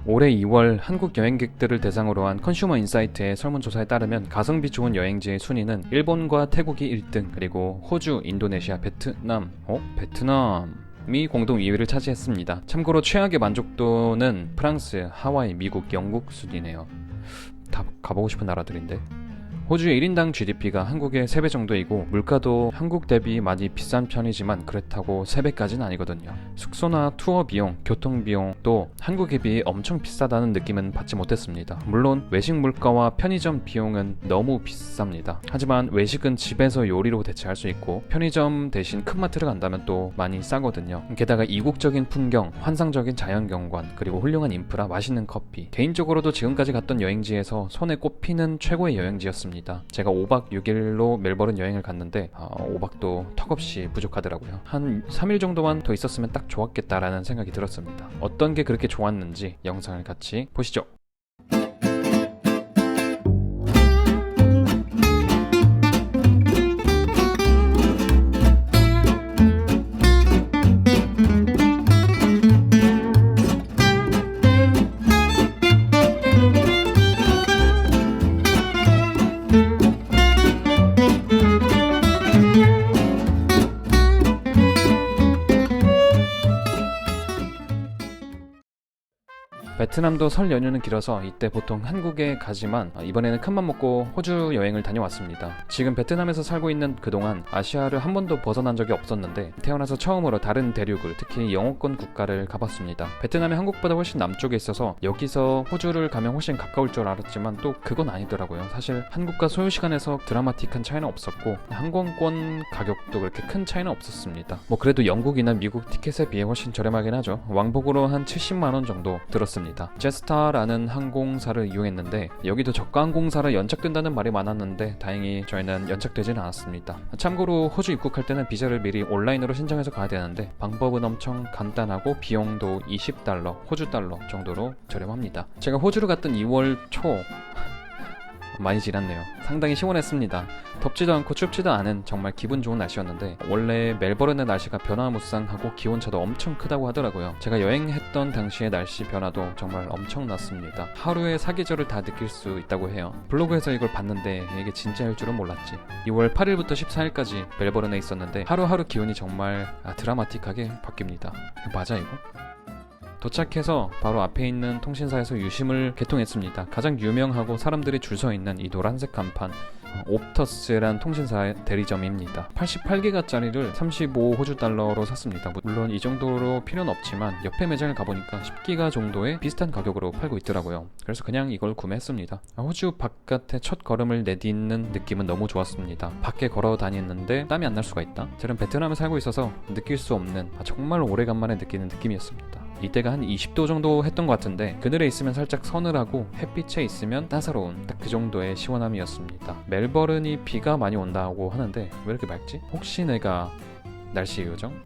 올해 2월 한국 여행객들을 대상으로 한 컨슈머 인사이트의 설문조사에 따르면 가성비 좋은 여행지의 순위는 일본과 태국이 1등, 그리고 호주, 인도네시아, 베트남이 공동 2위를 차지했습니다. 참고로 최악의 만족도는 프랑스, 하와이, 미국, 영국 순이네요. 다 가보고 싶은 나라들인데. 호주의 1인당 GDP가 한국의 3배 정도이고 물가도 한국 대비 많이 비싼 편이지만 그렇다고 3배까지는 아니거든요. 숙소나 투어 비용, 교통 비용도 한국에 비해 엄청 비싸다는 느낌은 받지 못했습니다. 물론 외식 물가와 편의점 비용은 너무 비쌉니다. 하지만 외식은 집에서 요리로 대체할 수 있고 편의점 대신 큰 마트를 간다면 또 많이 싸거든요. 게다가 이국적인 풍경, 환상적인 자연경관, 그리고 훌륭한 인프라, 맛있는 커피. 개인적으로도 지금까지 갔던 여행지에서 손에 꼽히는 최고의 여행지였습니다. 제가 5박 6일로 멜버른 여행을 갔는데 5박도 턱없이 부족하더라고요. 한 3일 정도만 더 있었으면 딱 좋았겠다라는 생각이 들었습니다. 어떤 게 그렇게 좋았는지 영상을 같이 보시죠. 베트남도 설 연휴는 길어서 이때 보통 한국에 가지만 이번에는 큰맘 먹고 호주 여행을 다녀왔습니다. 지금 베트남에서 살고 있는 그동안 아시아를 한 번도 벗어난 적이 없었는데 태어나서 처음으로 다른 대륙을, 특히 영어권 국가를 가봤습니다. 베트남이 한국보다 훨씬 남쪽에 있어서 여기서 호주를 가면 훨씬 가까울 줄 알았지만 또 그건 아니더라고요. 사실 한국과 소요시간에서 드라마틱한 차이는 없었고 항공권 가격도 그렇게 큰 차이는 없었습니다. 뭐 그래도 영국이나 미국 티켓에 비해 훨씬 저렴하긴 하죠. 왕복으로 한 70만원 정도 들었습니다. 제스타라는 항공사를 이용했는데 여기도 저가 항공사라 연착된다는 말이 많았는데 다행히 저희는 연착되지는 않았습니다. 참고로 호주 입국할 때는 비자를 미리 온라인으로 신청해서 가야 되는데 방법은 엄청 간단하고 비용도 $20, 호주 달러 정도로 저렴합니다. 제가 호주를 갔던 2월 초 많이 지났네요. 상당히 시원했습니다. 덥지도 않고 춥지도 않은 정말 기분 좋은 날씨였는데 원래 멜버른의 날씨가 변화무쌍하고 기온차도 엄청 크다고 하더라고요. 제가 여행했던 당시의 날씨 변화도 정말 엄청났습니다. 하루에 사계절을 다 느낄 수 있다고 해요. 블로그에서 이걸 봤는데 이게 진짜일 줄은 몰랐지. 2월 8일부터 14일까지 멜버른에 있었는데 하루하루 기온이 정말 드라마틱하게 바뀝니다. 맞아 이거? 도착해서 바로 앞에 있는 통신사에서 유심을 개통했습니다. 가장 유명하고 사람들이 줄 서 있는 이 노란색 간판 옵터스란 통신사의 대리점입니다. 88기가짜리를 35호주 달러로 샀습니다. 물론 이 정도로 필요는 없지만 옆에 매장을 가보니까 10기가 정도의 비슷한 가격으로 팔고 있더라고요. 그래서 그냥 이걸 구매했습니다. 호주 바깥에 첫 걸음을 내딛는 느낌은 너무 좋았습니다. 밖에 걸어 다녔는데 땀이 안 날 수가 있다? 저는 베트남에 살고 있어서 느낄 수 없는 정말 오래간만에 느끼는 느낌이었습니다. 이때가 한 20도 정도 했던 것 같은데 그늘에 있으면 살짝 서늘하고 햇빛에 있으면 따사로운 딱 그 정도의 시원함이었습니다. 멜버른이 비가 많이 온다고 하는데 왜 이렇게 맑지? 혹시 내가 날씨 요정?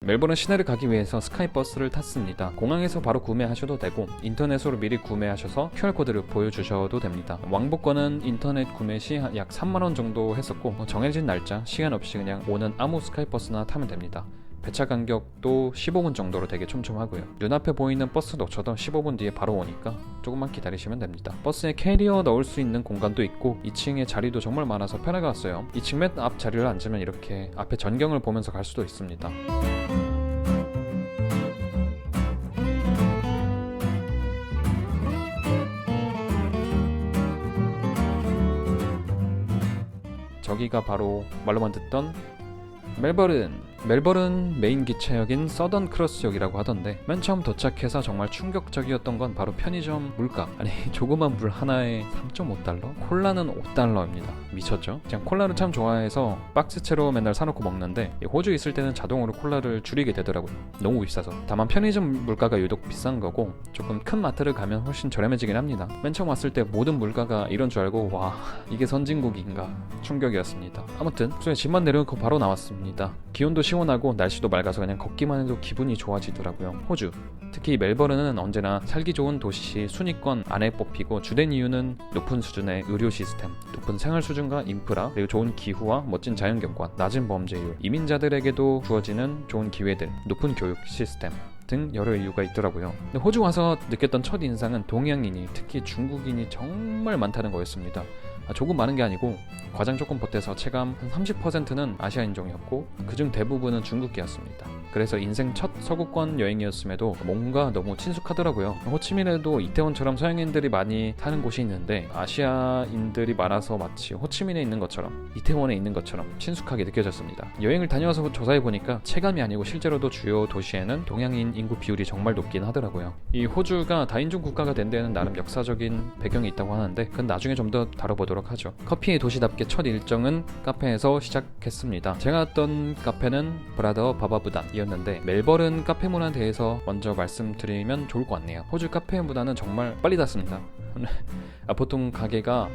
멜버른 시내를 가기 위해서 스카이버스를 탔습니다. 공항에서 바로 구매하셔도 되고 인터넷으로 미리 구매하셔서 QR코드를 보여주셔도 됩니다. 왕복권은 인터넷 구매 시 약 3만원 정도 했었고 정해진 날짜, 시간 없이 그냥 오는 아무 스카이버스나 타면 됩니다. 배차 간격도 15분 정도로 되게 촘촘하고요. 눈앞에 보이는 버스 놓쳐도 15분 뒤에 바로 오니까 조금만 기다리시면 됩니다. 버스에 캐리어 넣을 수 있는 공간도 있고 2층에 자리도 정말 많아서 편하게 왔어요. 2층 맨 앞 자리를 앉으면 이렇게 앞에 전경을 보면서 갈 수도 있습니다. 저기가 바로 말로만 듣던 멜버른 메인 기차역인 서던 크로스역이라고 하던데 맨 처음 도착해서 정말 충격적이었던 건 바로 편의점 물가. 아니 조그만 물 하나에 3.5달러? 콜라는 $5입니다. 미쳤죠? 그냥 콜라를 참 좋아해서 박스채로 맨날 사놓고 먹는데 호주에 있을 때는 자동으로 콜라를 줄이게 되더라고요. 너무 비싸서. 다만 편의점 물가가 유독 비싼 거고 조금 큰 마트를 가면 훨씬 저렴해지긴 합니다. 맨 처음 왔을 때 모든 물가가 이런 줄 알고 와 이게 선진국인가 충격이었습니다. 아무튼 숙소에 짐만 내려놓고 바로 나왔습니다. 기온도 시원하고 날씨도 맑아서 그냥 걷기만 해도 기분이 좋아지더라고요. 호주, 특히 멜버른은 언제나 살기 좋은 도시 순위권 안에 뽑히고 주된 이유는 높은 수준의 의료 시스템, 높은 생활 수준과 인프라, 그리고 좋은 기후와 멋진 자연경관, 낮은 범죄율, 이민자들에게도 주어지는 좋은 기회들, 높은 교육 시스템 등 여러 이유가 있더라고요. 근데 호주 와서 느꼈던 첫 인상은 동양인이, 특히 중국인이 정말 많다는 거였습니다. 조금 많은 게 아니고 과장 조금 보태서 체감 한 30%는 아시아 인종이었고 그중 대부분은 중국계였습니다. 그래서 인생 첫 서구권 여행이었음에도 뭔가 너무 친숙하더라고요. 호치민에도 이태원처럼 서양인들이 많이 사는 곳이 있는데 아시아인들이 많아서 마치 호치민에 있는 것처럼 이태원에 있는 것처럼 친숙하게 느껴졌습니다. 여행을 다녀와서 조사해보니까 체감이 아니고 실제로도 주요 도시에는 동양인 인구 비율이 정말 높긴 하더라고요. 이 호주가 다인종 국가가 된 데는 나름 역사적인 배경이 있다고 하는데 그건 나중에 좀 더 다뤄보도록 하죠. 커피의 도시답게 첫 일정은 카페에서 시작했습니다. 제가 갔던 카페는 브라더 바바부단이었는데 멜버른 카페 문화에 대해서 먼저 말씀드리면 좋을 것 같네요. 호주 카페 문화는 정말 빨리 닫습니다. 보통 카페가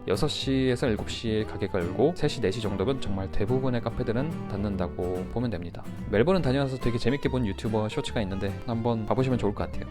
6시에서 7시에 가게가 열고 3시, 4시 정도면 정말 대부분의 카페들은 닫는다고 보면 됩니다. 멜버른 다녀와서 되게 재밌게 본 유튜버 쇼츠가 있는데 한번 봐보시면 좋을 것 같아요.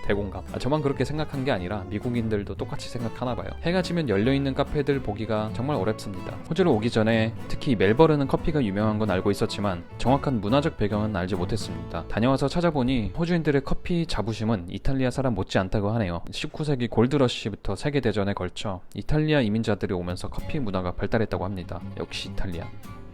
대공감. 저만 그렇게 생각한 게 아니라 미국인들도 똑같이 생각하나 봐요. 해가 지면 열려있는 카페들 보기가 정말 어렵습니다. 호주로 오기 전에 특히 멜버른은 커피가 유명한 건 알고 있었지만 정확한 문화적 배경은 알지 못했습니다. 다녀와서 찾아보니 호주인들의 커피 자부심은 이탈리아 사람 못지않다고 하네요. 19세기 골드러시부터 세계대전에 걸쳐 이탈리아 이민자들이 오면서 커피 문화가 발달했다고 합니다. 역시 이탈리아.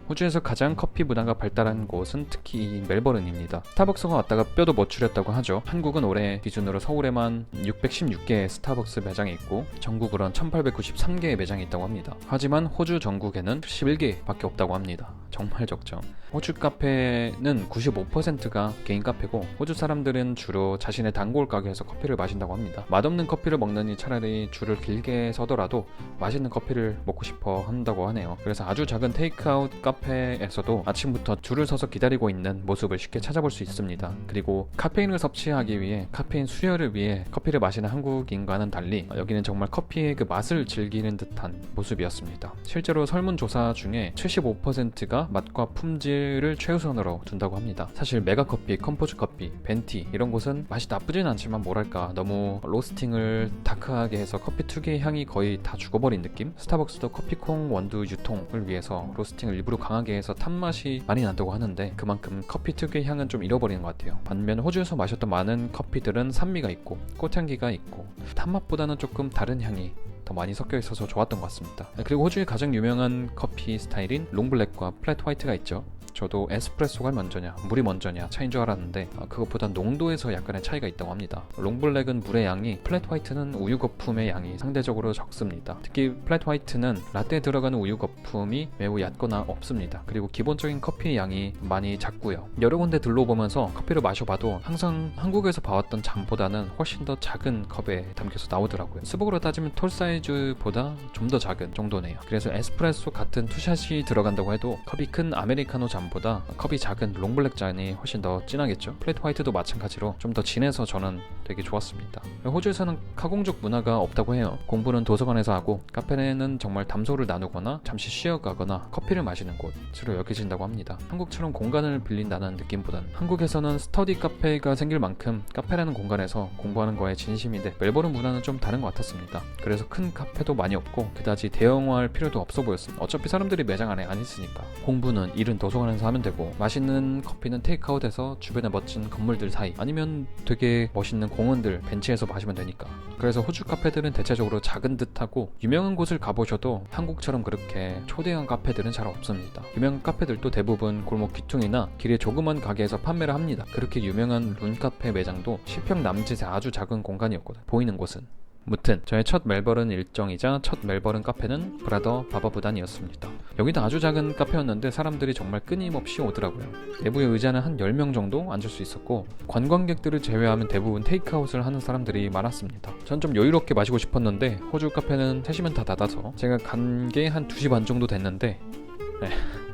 호주에서 가장 커피 문화가 발달한 곳은 특히 멜버른입니다. 스타벅스가 왔다가 뼈도 못 추렸다고 하죠. 한국은 올해 기준으로 서울에만 616개의 스타벅스 매장이 있고 전국으론 1893개의 매장이 있다고 합니다. 하지만 호주 전국에는 11개밖에 없다고 합니다. 정말 적죠. 호주 카페는 95%가 개인 카페고 호주 사람들은 주로 자신의 단골 가게에서 커피를 마신다고 합니다. 맛없는 커피를 먹느니 차라리 줄을 길게 서더라도 맛있는 커피를 먹고 싶어 한다고 하네요. 그래서 아주 작은 테이크아웃 카페에서도 아침부터 줄을 서서 기다리고 있는 모습을 쉽게 찾아볼 수 있습니다. 그리고 카페인을 섭취하기 위해 카페인 수혈을 위해 커피를 마시는 한국인과는 달리 여기는 정말 커피의 그 맛을 즐기는 듯한 모습이었습니다. 실제로 설문조사 중에 75%가 맛과 품질을 최우선으로 둔다고 합니다. 사실 메가커피, 컴포즈 커피, 벤티 이런 곳은 맛이 나쁘진 않지만 뭐랄까 너무 로스팅을 다크하게 해서 커피 특유의 향이 거의 다 죽어버린 느낌? 스타벅스도 커피콩 원두 유통을 위해서 로스팅을 일부러 강하게 해서 탄맛이 많이 난다고 하는데 그만큼 커피 특유의 향은 좀 잃어버리는 것 같아요. 반면 호주에서 마셨던 많은 커피들은 산미가 있고 꽃향기가 있고 탄맛보다는 조금 다른 향이 더 많이 섞여 있어서 좋았던 것 같습니다. 그리고 호주의 가장 유명한 커피 스타일인 롱블랙과 플랫 화이트가 있죠. 저도 에스프레소가 먼저냐 물이 먼저냐 차이인 줄 알았는데 그것보다 농도에서 약간의 차이가 있다고 합니다. 롱블랙은 물의 양이, 플랫 화이트는 우유 거품의 양이 상대적으로 적습니다. 특히 플랫 화이트는 라떼에 들어가는 우유 거품이 매우 얕거나 없습니다. 그리고 기본적인 커피의 양이 많이 작고요. 여러 군데 둘러보면서 커피를 마셔봐도 항상 한국에서 봐왔던 잔보다는 훨씬 더 작은 컵에 담겨서 나오더라고요. 수복으로 따지면 톨 사이즈보다 좀 더 작은 정도네요. 그래서 에스프레소 같은 투샷이 들어간다고 해도 컵이 큰 아메리카노 잔보다 컵이 작은 롱블랙 잔이 훨씬 더 진하겠죠. 플랫 화이트도 마찬가지로 좀 더 진해서 저는 되게 좋았습니다. 호주에서는 카공족 문화가 없다고 해요. 공부는 도서관에서 하고 카페는 정말 담소를 나누거나 잠시 쉬어가거나 커피를 마시는 곳으로 여겨진다고 합니다. 한국처럼 공간을 빌린다는 느낌보다는 한국에서는 스터디 카페가 생길 만큼 카페라는 공간에서 공부하는 거에 진심인데 멜버른 문화는 좀 다른 것 같았습니다. 그래서 큰 카페도 많이 없고 그다지 대형화할 필요도 없어 보였습니다. 어차피 사람들이 매장 안에 안 있으니까 공부는 일은 도서관에서 하면 되고 맛있는 커피는 테이크아웃해서 주변에 멋진 건물들 사이 아니면 되게 멋있는 공원들 벤치에서 마시면 되니까. 그래서 호주 카페들은 대체적으로 작은 듯하고 유명한 곳을 가보셔도 한국처럼 그렇게 초대형 카페들은 잘 없습니다. 유명한 카페들도 대부분 골목 귀퉁이나 길의 조그만 가게에서 판매를 합니다. 그렇게 유명한 룬카페 매장도 10평 남짓의 아주 작은 공간이었거든. 보이는 곳은. 무튼 저의 첫 멜버른 일정이자 첫 멜버른 카페는 브라더 바바부단이었습니다. 여기도 아주 작은 카페였는데 사람들이 정말 끊임없이 오더라고요. 내부에 의자는 한 10명 정도 앉을 수 있었고 관광객들을 제외하면 대부분 테이크아웃을 하는 사람들이 많았습니다. 전 좀 여유롭게 마시고 싶었는데 호주 카페는 3시면 다 닫아서 제가 간 게 한 2시 반 정도 됐는데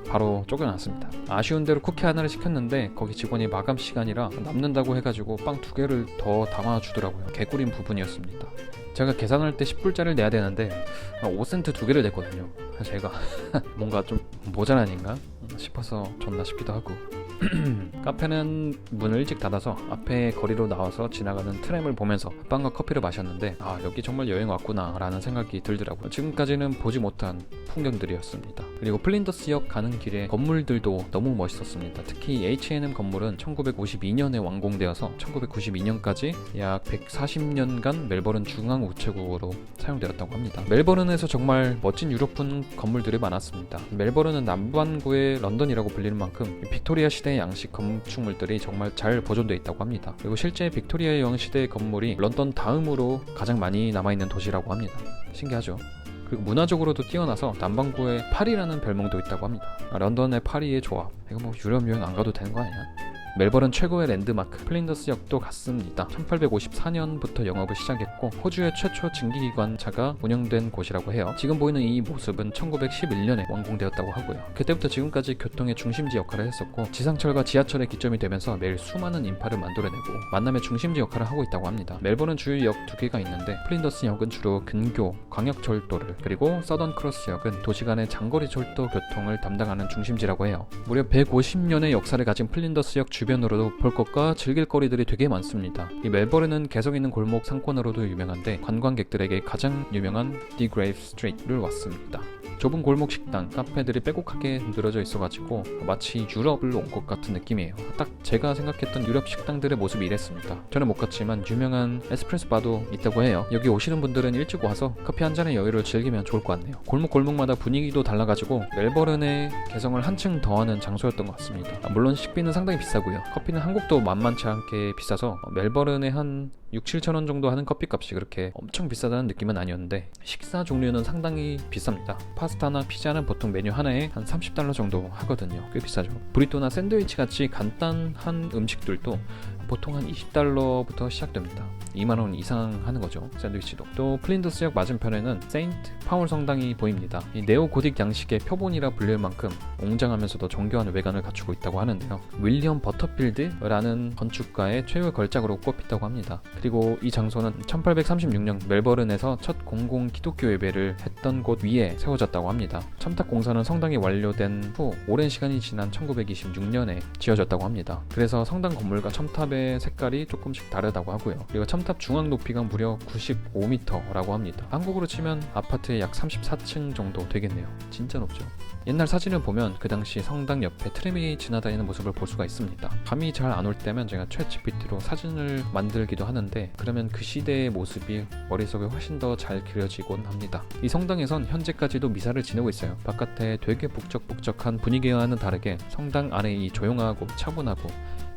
바로 쫓겨났습니다. 아쉬운 대로 쿠키 하나를 시켰는데 거기 직원이 마감 시간이라 남는다고 해가지고 빵 2개를 더 담아주더라고요. 개꿀인 부분이었습니다. 제가 계산할 때 10불짜리를 내야 되는데 5센트 2개를 냈거든요. 그래서 제가 뭔가 좀 모자란인가 싶어서 줬나 싶기도 하고 카페는 문을 일찍 닫아서 앞에 거리로 나와서 지나가는 트램을 보면서 빵과 커피를 마셨는데 여기 정말 여행 왔구나 라는 생각이 들더라고요. 지금까지는 보지 못한 풍경들이었습니다. 그리고 플린더스역 가는 길에 건물들도 너무 멋있었습니다. 특히 H&M 건물은 1952년에 완공되어서 1992년까지 약 140년간 멜버른 중앙우체국으로 사용되었다고 합니다. 멜버른에서 정말 멋진 유럽풍 건물들이 많았습니다. 멜버른은 남반구의 런던이라고 불리는 만큼 빅토리아 시대의 양식 건축물들이 정말 잘 보존되어 있다고 합니다. 그리고 실제 빅토리아 여왕 시대의 건물이 런던 다음으로 가장 많이 남아있는 도시라고 합니다. 신기하죠? 그리고 문화적으로도 뛰어나서 남반구에 파리라는 별명도 있다고 합니다. 런던의 파리의 조합. 이거 뭐 유럽 여행 안 가도 되는 거 아니야? 멜버른 최고의 랜드마크 플린더스역도 갔습니다. 1854년부터 영업을 시작했고 호주의 최초 증기기관차가 운영된 곳이라고 해요. 지금 보이는 이 모습은 1911년에 완공되었다고 하고요. 그때부터 지금까지 교통의 중심지 역할을 했었고 지상철과 지하철의 기점이 되면서 매일 수많은 인파를 만들어내고 만남의 중심지 역할을 하고 있다고 합니다. 멜버른 주요 역 2개가 있는데 플린더스역은 주로 근교, 광역철도를 그리고 서던크로스역은 도시 간의 장거리 철도 교통을 담당하는 중심지라고 해요. 무려 150년의 역사를 가진 플린더스역 주변으로도 볼 것과 즐길 거리들이 되게 많습니다. 이 멜버른은 개성 있는 골목 상권으로도 유명한데 관광객들에게 가장 유명한 디그레이브 스트리트를 왔습니다. 좁은 골목 식당, 카페들이 빼곡하게 늘어져 있어가지고 마치 유럽을 온 것 같은 느낌이에요. 딱 제가 생각했던 유럽 식당들의 모습이 이랬습니다. 저는 못 갔지만 유명한 에스프레소 바도 있다고 해요. 여기 오시는 분들은 일찍 와서 커피 한 잔의 여유를 즐기면 좋을 것 같네요. 골목골목마다 분위기도 달라가지고 멜버른의 개성을 한층 더하는 장소였던 것 같습니다. 물론 식비는 상당히 비싸고요. 커피는 한국도 만만치 않게 비싸서 멜버른에 한 6-7천원 정도 하는 커피값이 그렇게 엄청 비싸다는 느낌은 아니었는데 식사 종류는 상당히 비쌉니다. 파스타나 피자는 보통 메뉴 하나에 한 $30 정도 하거든요. 꽤 비싸죠. 브리또나 샌드위치 같이 간단한 음식들도 보통 한 $20부터 시작됩니다. 2만원 이상 하는 거죠. 샌드위치도. 또 플린더스역 맞은편에는 세인트 파울 성당이 보입니다. 이 네오고딕 양식의 표본이라 불릴 만큼 웅장하면서도 정교한 외관을 갖추고 있다고 하는데요. 윌리엄 버터필드라는 건축가의 최후의 걸작으로 꼽혔다고 합니다. 그리고 이 장소는 1836년 멜버른에서 첫 공공 기독교 예배를 했던 곳 위에 세워졌다고 합니다. 첨탑 공사는 성당이 완료된 후 오랜 시간이 지난 1926년에 지어졌다고 합니다. 그래서 성당 건물과 첨탑의 색깔이 조금씩 다르다고 하고요. 그리고 첨탑 중앙 높이가 무려 95m라고 합니다. 한국으로 치면 아파트의 약 34층 정도 되겠네요. 진짜 높죠. 옛날 사진을 보면 그 당시 성당 옆에 트램이 지나다니는 모습을 볼 수가 있습니다. 감이 잘 안 올 때면 제가 챗GPT로 사진을 만들기도 하는데 그러면 그 시대의 모습이 머릿속에 훨씬 더 잘 그려지곤 합니다. 이 성당에선 현재까지도 미사를 지내고 있어요. 바깥에 되게 북적북적한 분위기와는 다르게 성당 안에 이 조용하고 차분하고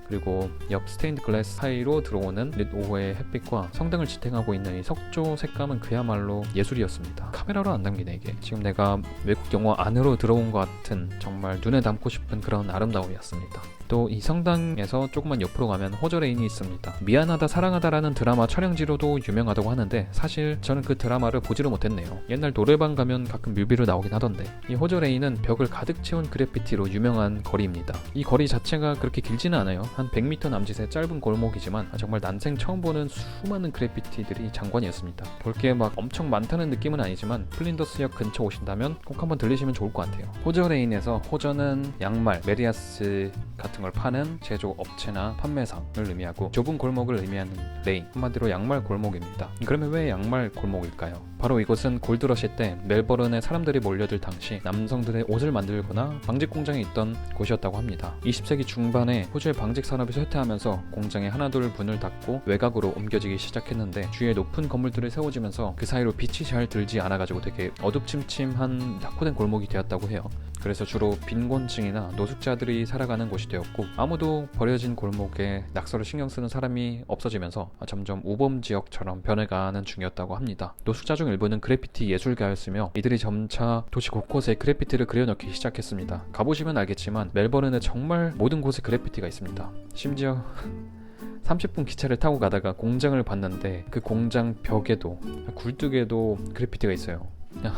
그리고 옆 스테인드 글래스 사이로 들어오는 늦 오후의 햇빛과 성당을 지탱하고 있는 이 석조 색감은 그야말로 예술이었습니다. 카메라로 안 담기네 이게. 지금 내가 외국 영화 안으로 들어온 것 같은 정말 눈에 담고 싶은 그런 아름다움이었습니다. 또 이 성당에서 조금만 옆으로 가면 호저레인이 있습니다. 미안하다 사랑하다라는 드라마 촬영지로도 유명하다고 하는데 사실 저는 그 드라마를 보지를 못했네요. 옛날 노래방 가면 가끔 뮤비로 나오긴 하던데 이 호저레인은 벽을 가득 채운 그래피티로 유명한 거리입니다. 이 거리 자체가 그렇게 길지는 않아요. 한 100m 남짓의 짧은 골목이지만 정말 난생 처음 보는 수많은 그래피티들이 장관이었습니다. 볼 게 막 엄청 많다는 느낌은 아니지만 플린더스역 근처 오신다면 꼭 한번 들리시면 좋을 것 같아요. 호저레인에서 호저는 양말, 메리아스 같은 걸 파는 제조 업체나 판매상을 의미하고 좁은 골목을 의미하는 레인, 한마디로 양말 골목입니다. 그러면 왜 양말 골목일까요? 바로 이곳은 골드러시 때 멜버른에 사람들이 몰려들 당시 남성들의 옷을 만들거나 방직 공장에 있던 곳이었다고 합니다. 20세기 중반에 호주의 방직 산업이 쇠퇴하면서 공장에 하나둘 문을 닫고 외곽으로 옮겨지기 시작했는데 주위에 높은 건물들이 세워지면서 그 사이로 빛이 잘 들지 않아가지고 되게 어둡침침한 낙후된 골목이 되었다고 해요. 그래서 주로 빈곤층이나 노숙자들이 살아가는 곳이 되었고 아무도 버려진 골목에 낙서를 신경 쓰는 사람이 없어지면서 점점 우범 지역처럼 변해가는 중이었다고 합니다. 노숙자 중 일부는 그래피티 예술가였으며 이들이 점차 도시 곳곳에 그래피티를 그려넣기 시작했습니다. 가보시면 알겠지만 멜버른에 정말 모든 곳에 그래피티가 있습니다. 심지어 30분 기차를 타고 가다가 공장을 봤는데 그 공장 벽에도 굴뚝에도 그래피티가 있어요. 그냥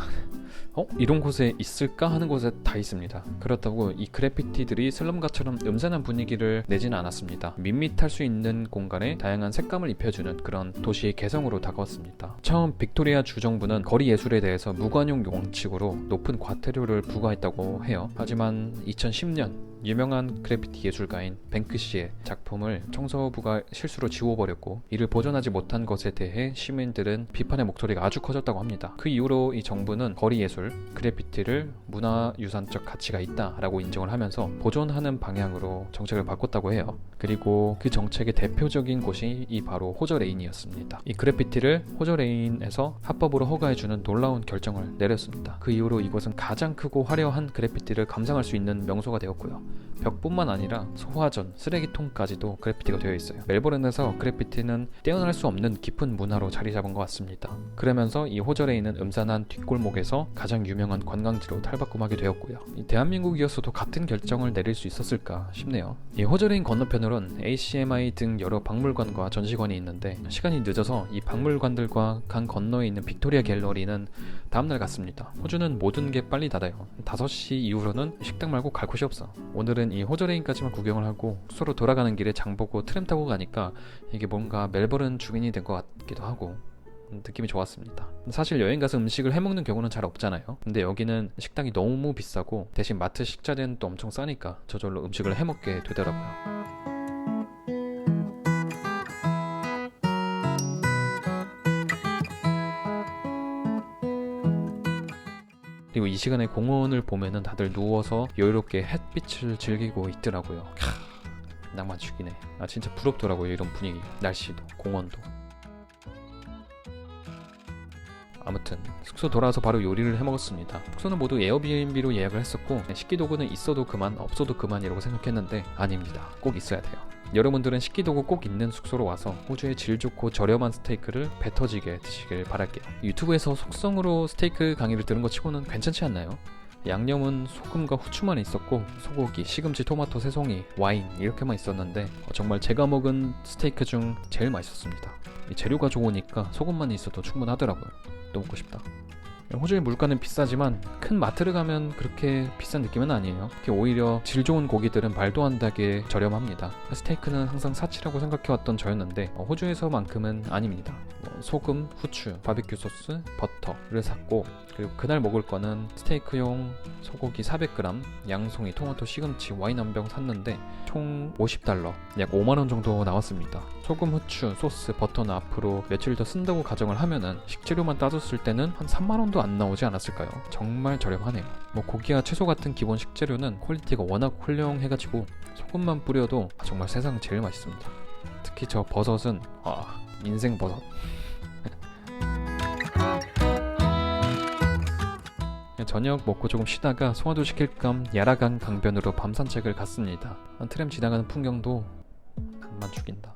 이런 곳에 있을까 하는 곳에 다 있습니다. 그렇다고 이 그래피티들이 슬럼가처럼 음산한 분위기를 내지는 않았습니다. 밋밋할 수 있는 공간에 다양한 색감을 입혀주는 그런 도시의 개성으로 다가왔습니다. 처음 빅토리아 주정부는 거리 예술에 대해서 무관용 원칙으로 높은 과태료를 부과했다고 해요. 하지만 2010년 유명한 그래피티 예술가인 뱅크시의 작품을 청소부가 실수로 지워버렸고 이를 보존하지 못한 것에 대해 시민들은 비판의 목소리가 아주 커졌다고 합니다. 그 이후로 이 정부는 거리 예술, 그래피티를 문화유산적 가치가 있다라고 인정을 하면서 보존하는 방향으로 정책을 바꿨다고 해요. 그리고 그 정책의 대표적인 곳이 이 바로 호저레인이었습니다. 이 그래피티를 호저레인에서 합법으로 허가해주는 놀라운 결정을 내렸습니다. 그 이후로 이곳은 가장 크고 화려한 그래피티를 감상할 수 있는 명소가 되었고요. 벽뿐만 아니라 소화전, 쓰레기통까지도 그래피티가 되어 있어요. 멜버른에서 그래피티는 떼어낼 수 없는 깊은 문화로 자리 잡은 것 같습니다. 그러면서 이 호저레인은 음산한 뒷골목에서 가장 유명한 관광지로 탈바꿈하게 되었고요. 이 대한민국이었어도 같은 결정을 내릴 수 있었을까 싶네요. 이 호저레인 건너편으론 ACMI 등 여러 박물관과 전시관이 있는데 시간이 늦어서 이 박물관들과 강 건너에 있는 빅토리아 갤러리는 다음날 갔습니다. 호주는 모든 게 빨리 닫아요. 5시 이후로는 식당 말고 갈 곳이 없어. 오늘은 이 호저레인까지만 구경을 하고 숙소로 돌아가는 길에 장보고 트램 타고 가니까 이게 뭔가 멜버른 주민이 된 것 같기도 하고 느낌이 좋았습니다. 사실 여행 가서 음식을 해먹는 경우는 잘 없잖아요. 근데 여기는 식당이 너무 비싸고 대신 마트 식자재는 또 엄청 싸니까 저절로 음식을 해먹게 되더라고요. 그리고 이 시간에 공원을 보면은 다들 누워서 여유롭게 햇빛을 즐기고 있더라고요. 낭만 죽이네. 진짜 부럽더라고요. 이런 분위기, 날씨도, 공원도. 아무튼 숙소 돌아와서 바로 요리를 해먹었습니다. 숙소는 모두 에어비앤비로 예약을 했었고 식기도구는 있어도 그만 없어도 그만이라고 생각했는데 아닙니다. 꼭 있어야 돼요. 여러분들은 식기도구 꼭 있는 숙소로 와서 호주의 질 좋고 저렴한 스테이크를 배 터지게 드시길 바랄게요. 유튜브에서 속성으로 스테이크 강의를 들은 것 치고는 괜찮지 않나요? 양념은 소금과 후추만 있었고 소고기, 시금치, 토마토, 새송이, 와인 이렇게만 있었는데 정말 제가 먹은 스테이크 중 제일 맛있었습니다. 이 재료가 좋으니까 소금만 있어도 충분하더라고요. 또 먹고 싶다. 호주의 물가는 비싸지만 큰 마트를 가면 그렇게 비싼 느낌은 아니에요. 오히려 질 좋은 고기들은 말도 안 되게 저렴합니다. 스테이크는 항상 사치라고 생각해왔던 저였는데 호주에서만큼은 아닙니다. 소금, 후추, 바비큐 소스, 버터를 샀고 그리고 그날 먹을 거는 스테이크용 소고기 400g, 양송이, 토마토, 시금치, 와인 한 병 샀는데 총 $50, 약 5만원 정도 나왔습니다. 소금, 후추, 소스, 버터는 앞으로 며칠 더 쓴다고 가정을 하면은 식재료만 따졌을 때는 한 3만원도 안 나오지 않았을까요? 정말 저렴하네요. 고기와 채소 같은 기본 식재료는 퀄리티가 워낙 훌륭해가지고 소금만 뿌려도 정말 세상 제일 맛있습니다. 특히 저 버섯은 인생 버섯. 저녁 먹고 조금 쉬다가 소화도 시킬 겸 야라강 강변으로 밤 산책을 갔습니다. 트램 지나가는 풍경도 낭만 죽인다.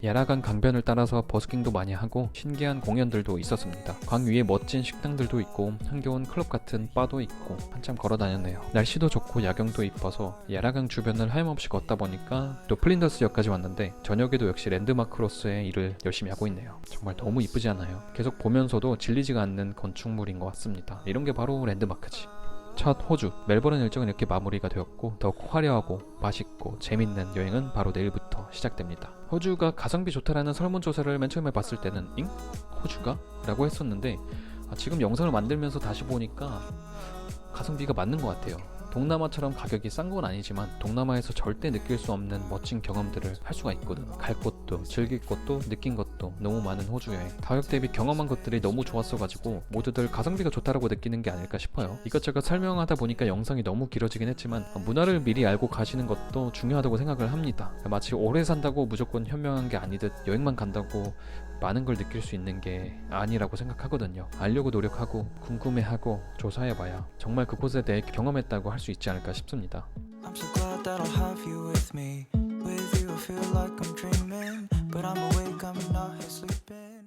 야라강 강변을 따라서 버스킹도 많이 하고 신기한 공연들도 있었습니다. 강 위에 멋진 식당들도 있고 흥겨운 클럽 같은 바도 있고 한참 걸어 다녔네요. 날씨도 좋고 야경도 이뻐서 야라강 주변을 하염없이 걷다 보니까 또 플린더스역까지 왔는데 저녁에도 역시 랜드마크로서의 일을 열심히 하고 있네요. 정말 너무 이쁘지 않아요? 계속 보면서도 질리지가 않는 건축물인 것 같습니다. 이런 게 바로 랜드마크지. 첫 호주, 멜버른 일정은 이렇게 마무리가 되었고 더욱 화려하고 맛있고 재밌는 여행은 바로 내일부터 시작됩니다. 호주가 가성비 좋다라는 설문조사를 맨 처음에 봤을 때는 잉? 호주가? 라고 했었는데 지금 영상을 만들면서 다시 보니까 가성비가 맞는 것 같아요. 동남아처럼 가격이 싼 건 아니지만 동남아에서 절대 느낄 수 없는 멋진 경험들을 할 수가 있거든. 갈 곳도 즐길 것도 느낀 것도 너무 많은 호주 여행. 가격 대비 경험한 것들이 너무 좋았어가지고 모두들 가성비가 좋다라고 느끼는 게 아닐까 싶어요. 이것저것 설명하다 보니까 영상이 너무 길어지긴 했지만 문화를 미리 알고 가시는 것도 중요하다고 생각을 합니다. 마치 오래 산다고 무조건 현명한 게 아니듯 여행만 간다고 많은 걸 느낄 수 있는 게 아니라고 생각하거든요. 알려고 노력하고 궁금해하고 조사해봐야 정말 그곳에 대해 경험했다고 할 수 있지 않을까 싶습니다. I'm so glad that I'll have you with me. With you I feel like I'm dreaming, but I'm awake, I'm not here sleeping.